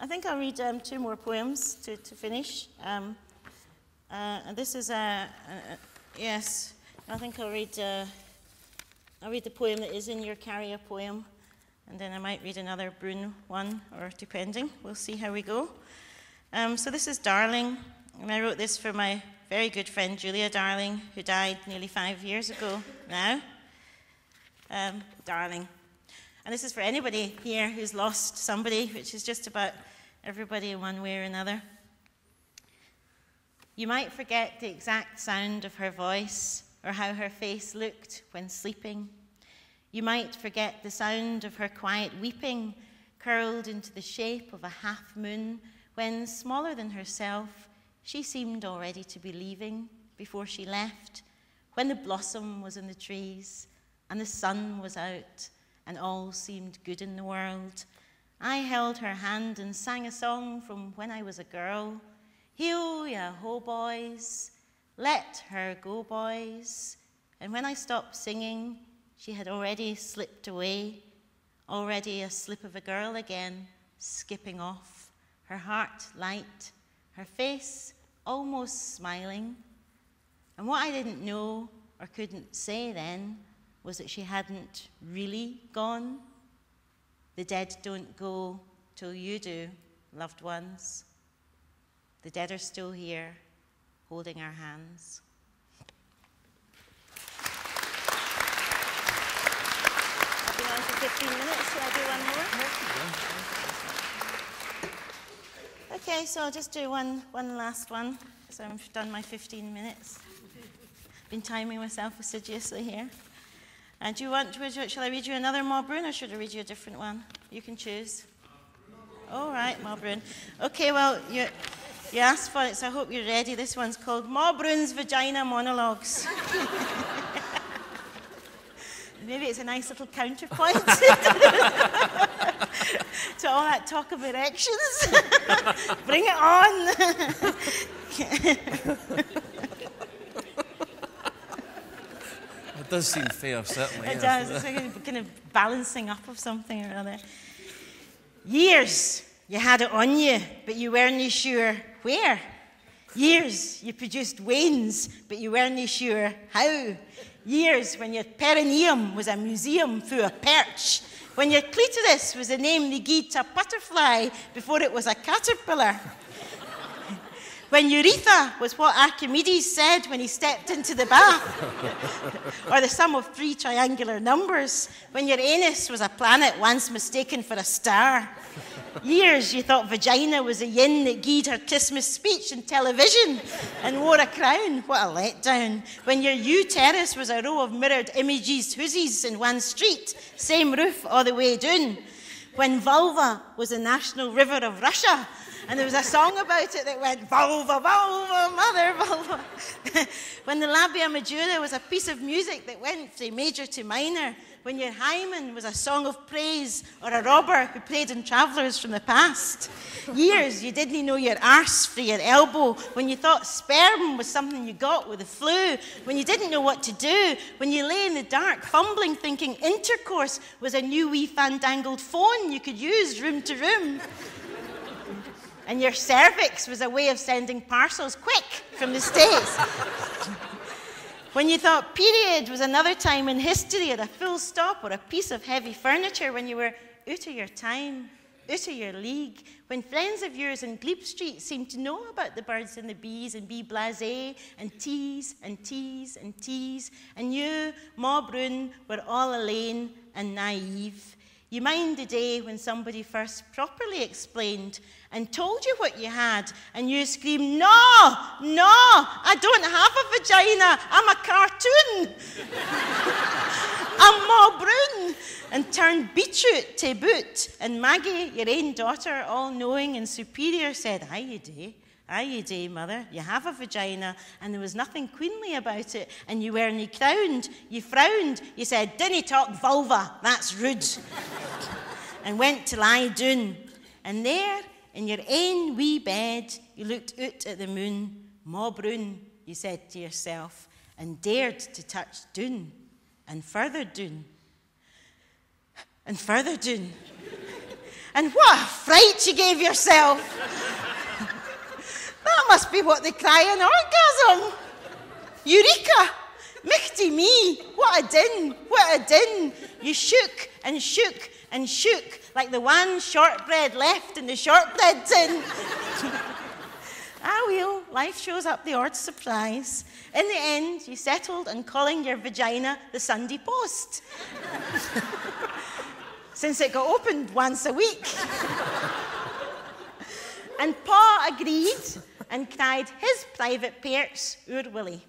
I think I'll read two more poems to finish. And this is yes, I think I'll read the poem that is in your carrier poem, and then I might read another Brun one, or depending. We'll see how we go. So this is Darling, and I wrote this for my very good friend Julia Darling, who died nearly 5 years ago now. Darling. And this is for anybody here who's lost somebody, which is just about everybody in one way or another. You might forget the exact sound of her voice or how her face looked when sleeping. You might forget the sound of her quiet weeping, curled into the shape of a half moon, when, smaller than herself, she seemed already to be leaving before she left, when the blossom was in the trees and the sun was out and all seemed good in the world. I held her hand and sang a song from when I was a girl. Heel ya ho, boys, let her go, boys. And when I stopped singing, she had already slipped away, already a slip of a girl again, skipping off, her heart light, her face almost smiling. And what I didn't know or couldn't say then was that she hadn't really gone. The dead don't go till you do, loved ones. The dead are still here, holding our hands. I've been on for 15 minutes. Shall I do one more? Okay, so I'll just do one last one, so I've done my 15 minutes. Been timing myself assiduously here. And shall I read you another Mabrun, or should I read you a different one? You can choose. All right, Mabrun. Okay, well, you asked for it, so I hope you're ready. This one's called Mabrun's Vagina Monologues. Maybe it's a nice little counterpoint to all that talk of erections. Bring it on. It does seem fair, certainly. It does. It's like a kind of balancing up of something or other. Years you had it on you, but you weren't sure where. Years you produced wains, but you weren't sure how. Years when your perineum was a museum full of perch. When your clitoris was a name they gave to a butterfly before it was a caterpillar. When urethra was what Archimedes said when he stepped into the bath, or the sum of 3 triangular numbers. When your anus was a planet once mistaken for a star. Years you thought vagina was a yin that gave her Christmas speech on television and wore a crown. What a letdown. When your uterus was a row of mirrored images, hussies in one street, same roof all the way down. When vulva was a national river of Russia, and there was a song about it that went, vulva, vulva, mother, vulva. When the labia majora was a piece of music that went from major to minor. When your hymen was a song of praise, or a robber who played in Travellers from the past. Years you didn't know your arse for your elbow. When you thought sperm was something you got with the flu. When you didn't know what to do. When you lay in the dark fumbling, thinking intercourse was a new wee fandangled phone you could use room to room. And your cervix was a way of sending parcels quick from the States. When you thought period was another time in history, or a full stop, or a piece of heavy furniture. When you were out of your time, out of your league. When friends of yours in Glebe Street seemed to know about the birds and the bees, and be blasé, and tease, and tease, and tease. And you, Mabrun, were all alone and naive. You mind the day when somebody first properly explained and told you what you had, and you screamed, no, I don't have a vagina, I'm a cartoon. I'm Mabrun. And turned beetroot to boot. And Maggie, your own daughter, all knowing and superior, said, aye you do, mother, you have a vagina, and there was nothing queenly about it, and you weren't crowned, you frowned, you said, dinna talk vulva, that's rude. And went to lie down, and there, in your own wee bed, you looked out at the moon. Mabrun, you said to yourself, and dared to touch down, and further down, and further down. And what a fright you gave yourself. That must be what they cry in orgasm. Eureka! Michty me! What a din! What a din! You shook and shook and shook like the one shortbread left in the shortbread tin. Ah, well, life shows up the odd surprise. In the end, you settled on calling your vagina the Sunday Post. Since it got opened once a week. And Pa agreed and cried his private parts, Ur Willie.